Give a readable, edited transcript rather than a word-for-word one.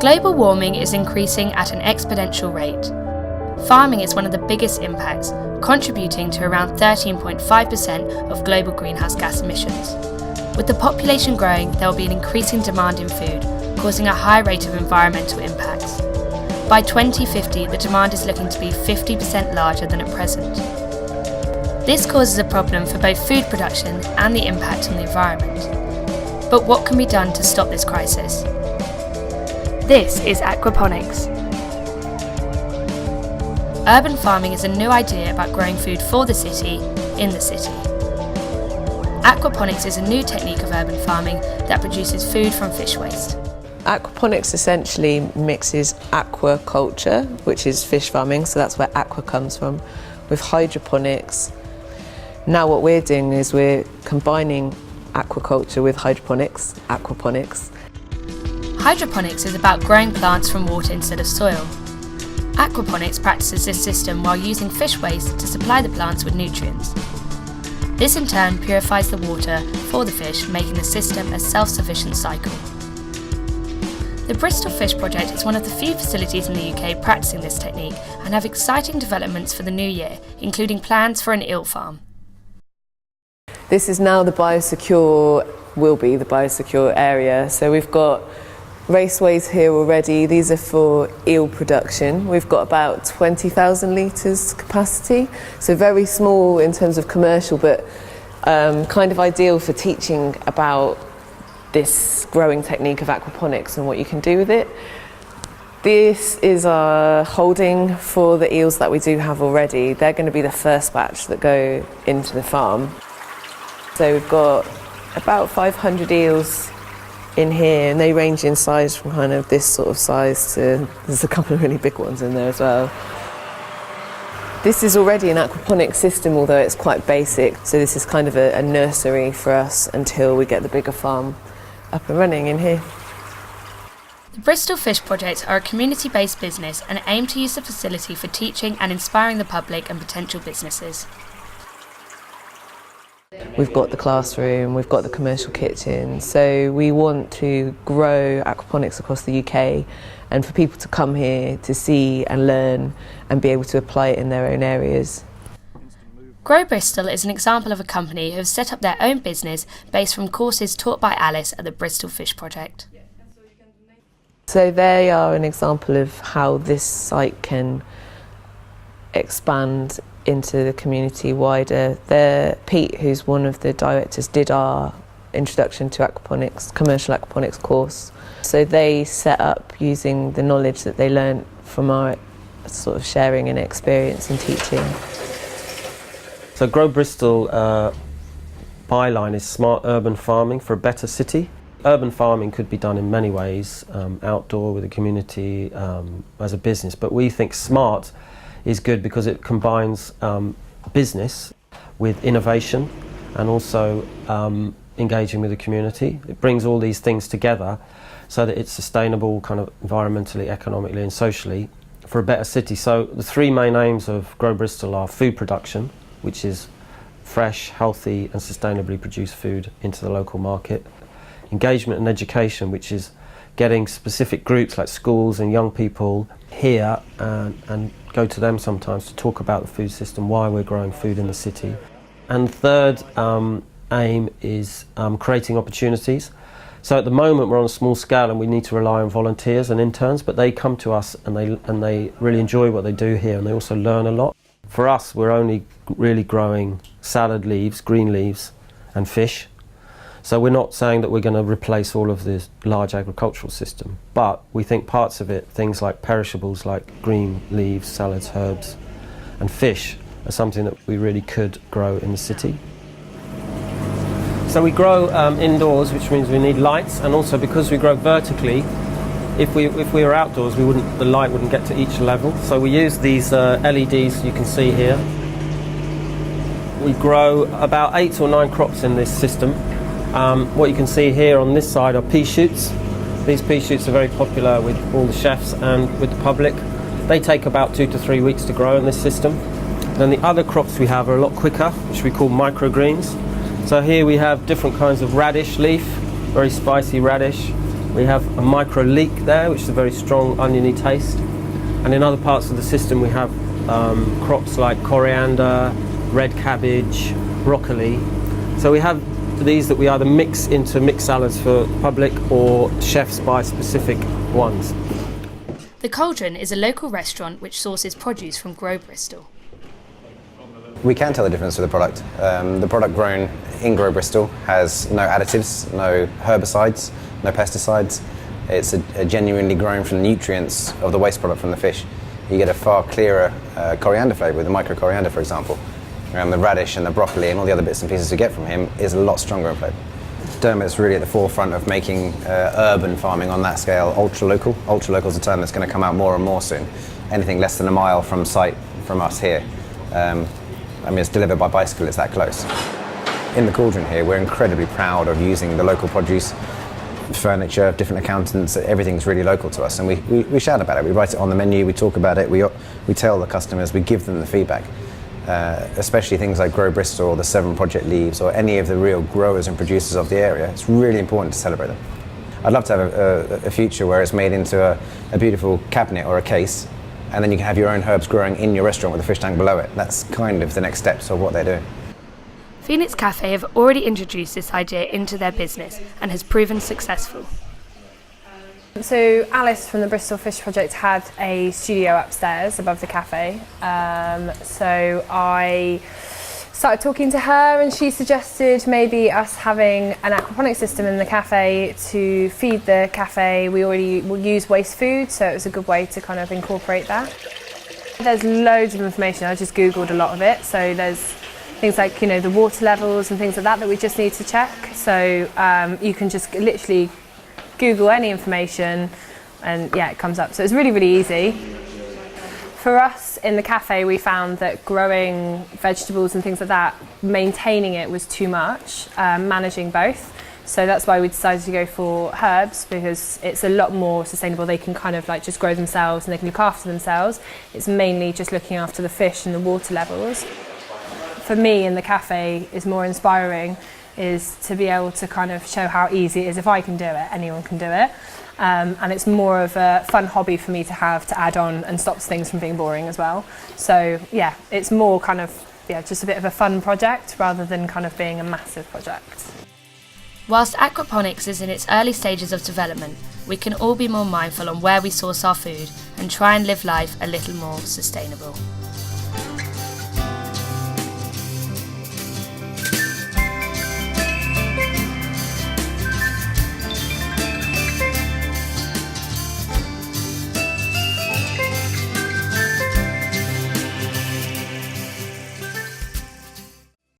Global warming is increasing at an exponential rate. Farming is one of the biggest impacts, contributing to around 13.5% of global greenhouse gas emissions. With the population growing, there will be an increasing demand in food, causing a high rate of environmental impacts. By 2050, the demand is looking to be 50% larger than at present. This causes a problem for both food production and the impact on the environment. But what can be done to stop this crisis? This is Aquaponics. Urban farming is a new idea about growing food for the city, in the city. Aquaponics is a new technique of urban farming that produces food from fish waste. Aquaponics essentially mixes aquaculture, which is fish farming, so that's where aqua comes from, with hydroponics. Now what we're doing is we're combining aquaculture with hydroponics, aquaponics. Hydroponics is about growing plants from water instead of soil. Aquaponics practices this system while using fish waste to supply the plants with nutrients. This in turn purifies the water for the fish, making the system a self-sufficient cycle. The Bristol Fish Project is one of the few facilities in the UK practicing this technique and have exciting developments for the new year, including plans for an eel farm. This is now the Biosecure, will be the Biosecure area. So we've got raceways here already. These are for eel production. We've got about 20,000 litres capacity, so very small in terms of commercial, but kind of ideal for teaching about this growing technique of aquaponics and what you can do with it. This is our holding for the eels that we do have already. They're going to be the first batch that go into the farm. So we've got about 500 eels in here, and they range in size from kind of this sort of size to, there's a couple of really big ones in there as well. This is already an aquaponics system, although it's quite basic, so this is kind of a nursery for us until we get the bigger farm up and running in here. The Bristol Fish Project are a community-based business and aim to use the facility for teaching and inspiring the public and potential businesses. We've got the classroom, we've got the commercial kitchen, so we want to grow aquaponics across the UK and for people to come here to see and learn and be able to apply it in their own areas. Grow Bristol is an example of a company who have set up their own business based from courses taught by Alice at the Bristol Fish Project. So they are an example of how this site can expand into the community wider. Pete, who's one of the directors, did our introduction to aquaponics, commercial aquaponics course. So they set up using the knowledge that they learned from our sort of sharing and experience and teaching. So Grow Bristol byline is smart urban farming for a better city. Urban farming could be done in many ways, outdoor with the community, as a business, but we think smart is good because it combines business with innovation and also engaging with the community. It brings all these things together so that it's sustainable kind of environmentally, economically and socially for a better city. So the three main aims of Grow Bristol are food production, which is fresh, healthy and sustainably produced food into the local market. Engagement and education, which is getting specific groups like schools and young people here and go to them sometimes to talk about the food system, why we're growing food in the city. And third aim is creating opportunities. So at the moment we're on a small scale and we need to rely on volunteers and interns, but they come to us and they really enjoy what they do here and they also learn a lot. For us, we're only really growing salad leaves, green leaves and fish. So we're not saying that we're going to replace all of this large agricultural system, but we think parts of it, things like perishables like green leaves, salads, herbs and fish are something that we really could grow in the city. So we grow indoors, which means we need lights, and also because we grow vertically, if we were outdoors, the light wouldn't get to each level. So we use these LEDs you can see here. We grow about 8 or 9 crops in this system. What you can see here on this side are pea shoots. These pea shoots are very popular with all the chefs and with the public. They take about 2 to 3 weeks to grow in this system. Then the other crops we have are a lot quicker, which we call microgreens. So here we have different kinds of radish leaf, very spicy radish. We have a micro leek there, which is a very strong oniony taste. And in other parts of the system we have crops like coriander, red cabbage, broccoli. So we have these that we either mix into mixed salads for public or chefs buy specific ones. The Cauldron is a local restaurant which sources produce from Grow Bristol. We can tell the difference with the product. The product grown in Grow Bristol has no additives, no herbicides, no pesticides. It's a genuinely grown from the nutrients of the waste product from the fish. You get a far clearer coriander flavour with the micro coriander, for example. The radish and the broccoli and all the other bits and pieces we get from him is a lot stronger in flavour. Dermot's really at the forefront of making urban farming on that scale ultra-local. Ultra-local is a term that's going to come out more and more soon. Anything less than a mile from site from us here. It's delivered by bicycle, it's that close. In the Cauldron here, we're incredibly proud of using the local produce, furniture, different accountants, everything's really local to us, and we shout about it, we write it on the menu, we talk about it, we tell the customers, we give them the feedback. Especially things like Grow Bristol or the 7 Project Leaves or any of the real growers and producers of the area, it's really important to celebrate them. I'd love to have a future where it's made into a beautiful cabinet or a case, and then you can have your own herbs growing in your restaurant with a fish tank below it. That's kind of the next steps of what they're doing. Pheonix Cafe have already introduced this idea into their business and has proven successful. So Alice from the Bristol Fish Project had a studio upstairs above the cafe. So I started talking to her and she suggested maybe us having an aquaponics system in the cafe to feed the cafe. We already use waste food, so it was a good way to kind of incorporate that. There's loads of information, I just Googled a lot of it. So there's things like, the water levels and things like that we just need to check. So you can just literally Google any information and it comes up. So it's really, really easy. For us in the cafe, we found that growing vegetables and things like that, maintaining it was too much, managing both. So that's why we decided to go for herbs, because it's a lot more sustainable. They can kind of just grow themselves and they can look after themselves. It's mainly just looking after the fish and the water levels. For me in the cafe is more inspiring is to be able to kind of show how easy it is. If I can do it, anyone can do it. And it's more of a fun hobby for me to have to add on and stops things from being boring as well. So it's more kind of just a bit of a fun project rather than kind of being a massive project. Whilst aquaponics is in its early stages of development, we can all be more mindful on where we source our food and try and live life a little more sustainable.